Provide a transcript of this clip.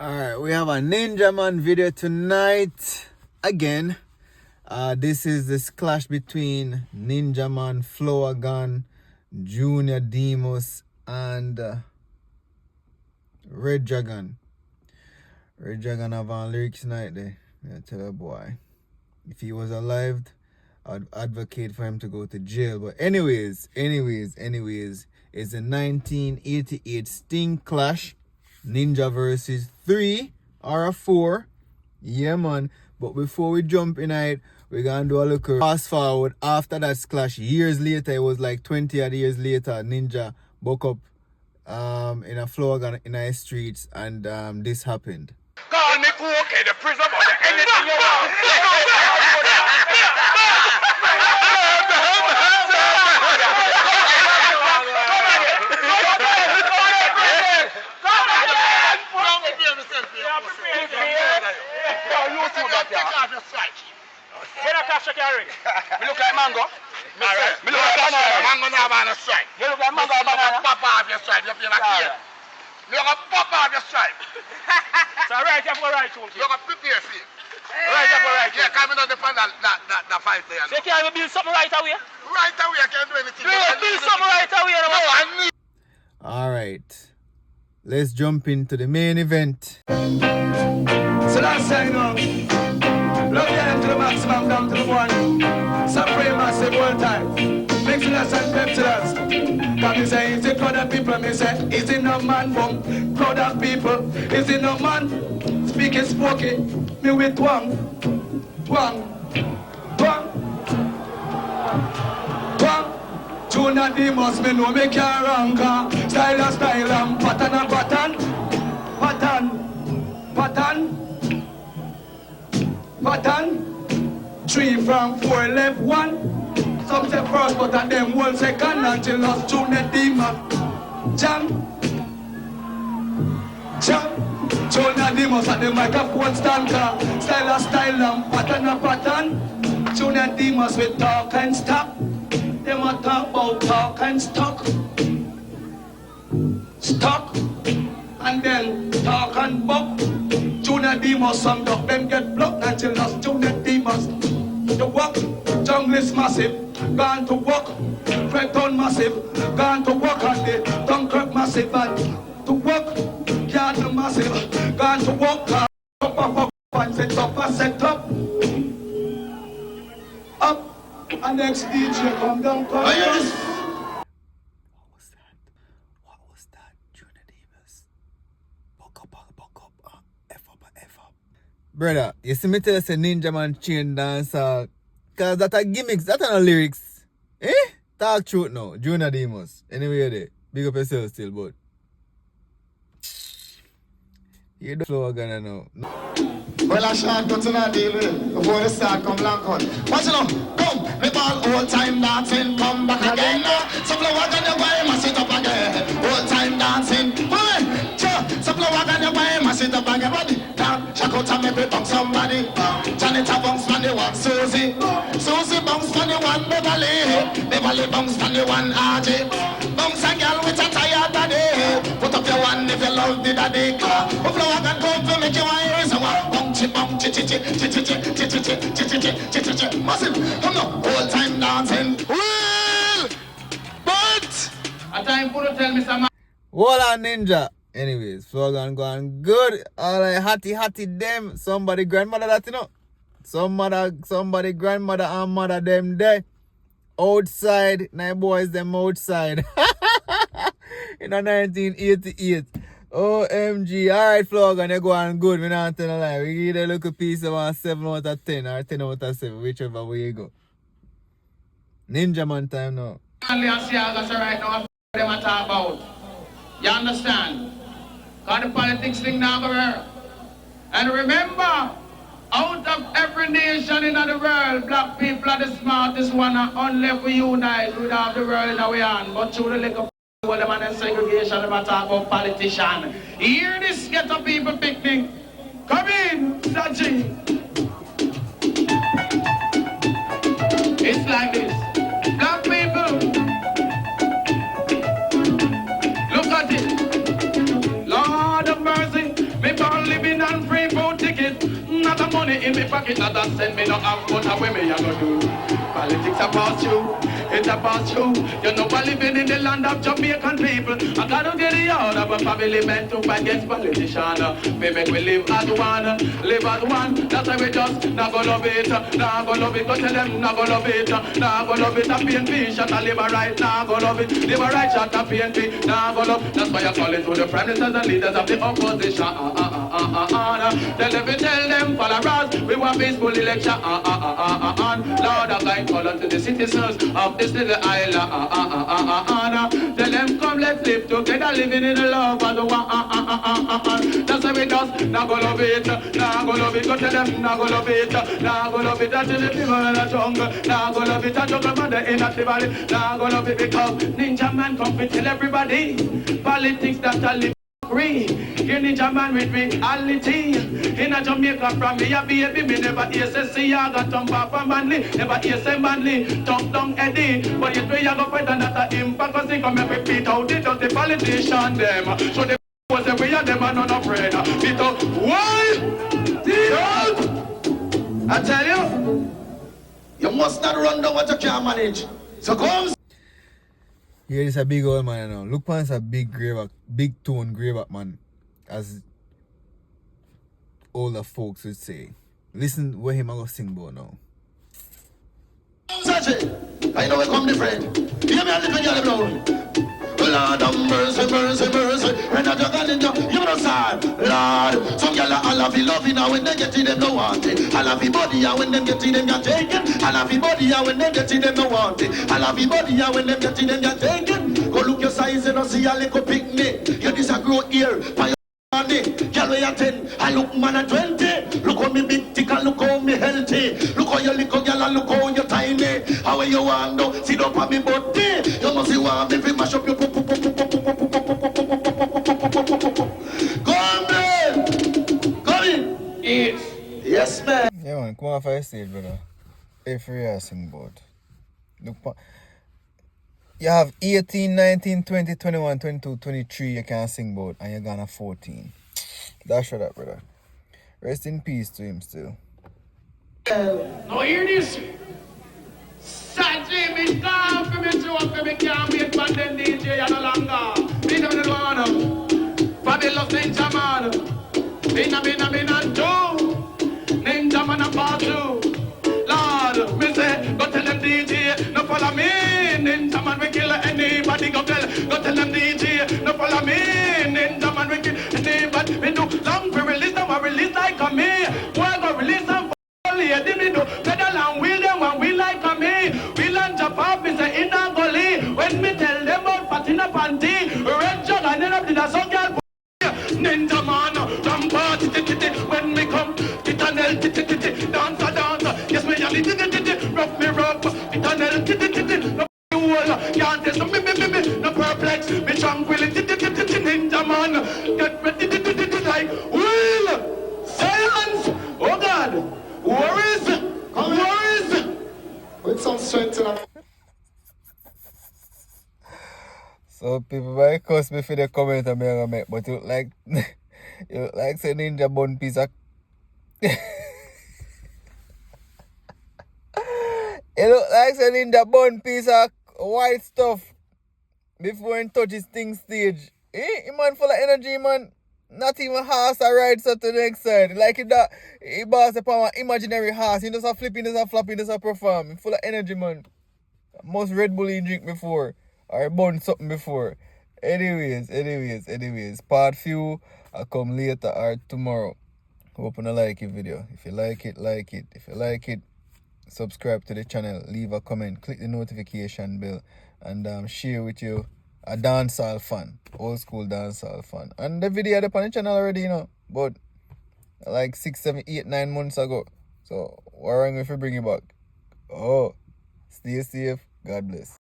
Alright, we have a Ninjaman video tonight. Again, this is this clash between Ninjaman, Flowagan, Junior Demos, and Red Dragon. Red Dragon have on lyrics tonight there. I tell a boy, if he was alive, I'd advocate for him to go to jail. But anyways, it's a 1988 Sting clash. Ninja versus 3 or a 4. Yeah, man. But before we jump in it, we're going to do a little fast forward. After that clash, years later, it was like 20 odd years later, Ninja woke up in a floor in our streets, and this happened. Call me okay, the prison or the anything you want. Me look like mango. Me look like banana. Mango now on a stripe. You look like mango banana. Pop off your stripe. You feel like here. You gonna pop off your stripe. So right, you have to right tune. You gonna prepare for it. Right, you have to right. Yeah, come in on the fan that fight there. So can you build something right away? Right away, I can't do anything. Build something right away. No, I need. All right, let's jump into the main event. So that's how you know. Love them to the maximum, down to the one. Supreme massive all time. Mixilus and Pepsilus. Come and say, is it crowd of people? Me say, is it no man bum? Crowd of people, is it no man? Speaking spoken, me with twang. Tuna Demos, me know me can't rank. Style, pattern. Pattern. 3 from 4 left 1. Some say first, but at them 1 second until us Junior Demos. Jam. Junior Demos at the microphone stand. Style, pattern. Junior Demos with talk and stop. Them a talk about talk and stock. And then talk and buck. Junior Demos some dog, them get blocked until lost. Junior Demos to walk, jungle is massive, gone to walk. Fredton massive, gone to walk. And the Dunkirk massive, and to walk. Yard massive, gone to walk. Up, and set up. And next DJ come down. Oh, yes. What was that? Junior Demos. Buck up. F up. Brother, you see me tell us a Ninjaman chain dancer. Cause that are gimmicks, that are no lyrics. Eh? Talk truth now. Junior Demos. Anyway, there. Big up yourself still, but you don't flow again now. Well, I shan't go to that deal with before the start come long cut. Watch it now, come, me ball old time dancing, come back again. So flow again, you buy my sit up again. Old time dancing, boy, so flow again, you buy my sit up again. Body down, shack out and make me bump somebody. Janet bounce from the one, Susie bounce from the one, Beverly bounce from the one, RJ. Bounce a girl with a tired body. Put up your one if you love the daddy. Flow again, come to make you wise. Massive, come on, all time dancing. Well, but a time for to tell me some. Hold on, Ninja. Anyways, slogan going good. All like hatty them. Somebody grandmother that you know. Somebody grandmother and mother them there. Outside, my boys them outside. In 1988. OMG, alright, Flogan, you go on good. We not tell a lie. We give a little piece of a 7 out of 10 or 10 out of 7, whichever way you go. Ninjaman time now. Only a Siagas right now, them I talk about. You understand? Because the politics thing now go here. And remember, out of every nation in the world, black people are the smartest one, and only for unite, we have the world in our hand. But through the little well, the man in segregation, they talk about politician. Hear this ghetto people picnic. Come in, Saji. It's like this. Black people, look at it. Lord of mercy, me only in me pocket, not that send me no have, but away me I go do. Politics about you, it's about you. You know we're living in the land of Jamaican people. I gotta get the order of a family man to fight against politician. We make we live as one, live as one. That's why we just not go love it, not go love it. Go tell them not go love it, not go love it. A PNP shot a live right, not go love it. Live right shot a PNP, not go love. That's why I call it to the prime ministers and leaders of the opposition. Tell them followers, we want peaceful election. Lord, I guide color to the citizens of this little island. Tell them come, let's live together, living in the love of the one. That's how we just not go love it, not go love it. Go tell them not go love it, not go love it. That's the people in the jungle, not go love it. I jungle mother in the valley, not go love it because Ninjaman come to tell everybody politics that I live. You Ninjaman with reality. In a Jamaica from me a baby, me never hear say see I got jump off a manly, never hear say manly, jump down Eddie. But you three you go fight and that a impact cause they come and repeat how they does the politician them. So they was the way of them are not afraid. Because why? I tell you must not run down what you can't manage. So come. Yeah, this a big old man, you know. Look, man, it's a big grave, big tone grave up, man. As older folks would say. Listen what him I go sing about now. Such it. I know we come different. Hear me a little girl brown. Lord of mercy, mercy, mercy. And I just got into you know sad. Lord, some gyal I love you loving now when they get it them no want it. I love you body and when them get it them get taken. I love you body and when them get it them no want it. I love you body and when them get it them get taken. Go look your size and see a little picnic. You disagree here. Girl, we are 10, I look man at 20. Look how me big tick and look how me healthy. Look how you little girl and look how you tiny. How you want now? Sit up on me body. You must see want me fi mash up your pop. Come man, come in. Yes man. Yeah man, come on for your stage, brother. Every year sing about. Look, you have 18, 19, 20, 21, 22, 23 you can sing about and you're gonna 14. That's right, brother. Rest in peace to him still. Now hear this. Saturday me come for me to up for me can't wait for them DJ and no longer. Me don't know Fabulous Ninjaman. Bina two. Ninjaman a part two. Lord, me say, go tell them DJ, no follow me. Ninjaman we kill anybody. Go tell them DJ, no follow me. Ninjaman we kill anybody. Me do long for release, now I release like a me. Boy go release them for lady. Me do pedal and wheel them when we like a me. Wheel and jump up, me say in a gully. When me tell them about patin a panty, red jug and then up to the sun girl. Ninjaman, jump party, when me come, Titanel, dance, yes me a rough me rough, Titanel, no wall, can't test me, no perplex, me tranquility, Ninjaman, get ready, like, will, silence, oh God, worries, With some strength in our So people might curse me for the comment I'm gonna make, but you look like you look like say ninja bun piece of you look like say ninja bun piece of white stuff before he touches thing stage. He man full of energy, man. Not even horse or ride so to the next side. Like it that he boss upon an imaginary horse. He just a flipping, just a flapping, just a perform. He full of energy, man. Most Red Bull he drink before. Or burn something before. Anyways. Part few I'll come later or tomorrow. Hope you like your video. If you like it, like it. If you like it, subscribe to the channel. Leave a comment. Click the notification bell. And share with you a dancehall fan. Old school dancehall fan. And the video up on the channel already, you know. But like 6, 7, 8, 9 months ago. So why wrong if you bring it back? Oh, stay safe. God bless.